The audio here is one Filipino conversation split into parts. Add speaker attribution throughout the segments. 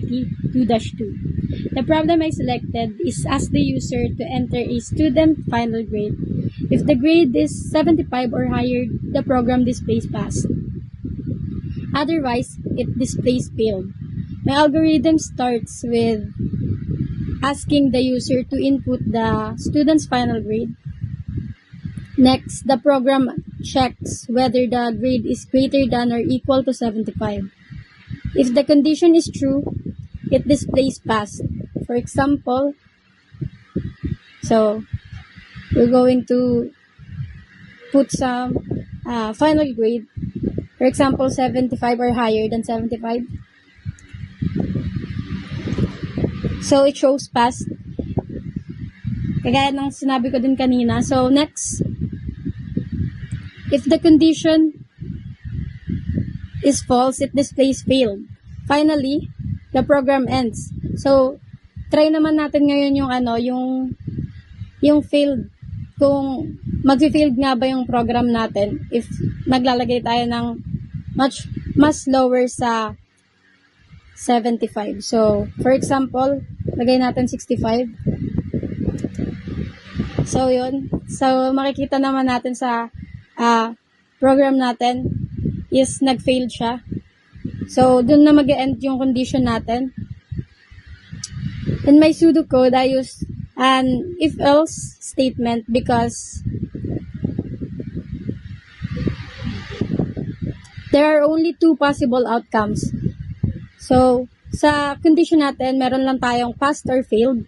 Speaker 1: 20-2-2. The problem I selected is ask the user to enter a student final grade. If the grade is 75 or higher, the program displays pass. Otherwise, it displays failed. My algorithm starts with asking the user to input the student's final grade. Next, the program checks whether the grade is greater than or equal to 75. If the condition is true, it displays pass. For example, so we're going to put some final grade. For example, 75 or higher than 75. So it shows pass. Kagaya ng sinabi ko din kanina. So next, if the condition is false, it displays failed. Finally, the program ends. So try naman natin ngayon yung failed. Kung mag-failed nga ba yung program natin if naglalagay tayo ng mas lower sa 75. So, for example, lagay natin 65. So, yun. So, makikita naman natin sa program natin is nag-failed siya. So, dun na mag-end yung condition natin. In my pseudocode, I use an if-else statement because there are only two possible outcomes. So, sa condition natin, meron lang tayong passed or failed.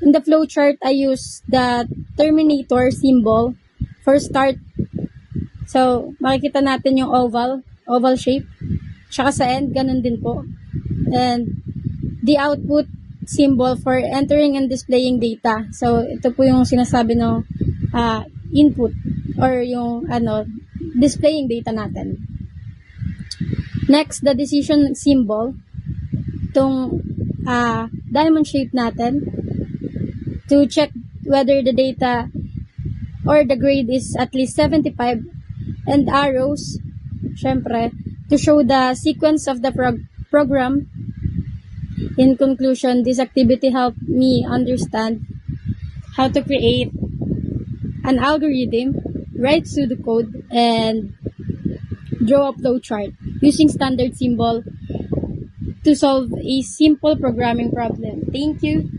Speaker 1: In the flowchart, I use the terminator symbol for start. So, makikita natin yung oval shape. Tsaka sa end, ganun din po. And the output symbol for entering and displaying data. So, ito po yung sinasabi ng input or yung displaying data natin. Next, the decision symbol. Itong diamond shape natin to check whether the data or the grade is at least 75, and arrows, syempre, to show the sequence of the program. In conclusion, this activity helped me understand how to create an algorithm, write pseudocode, and draw a flowchart using standard symbol to solve a simple programming problem. Thank you.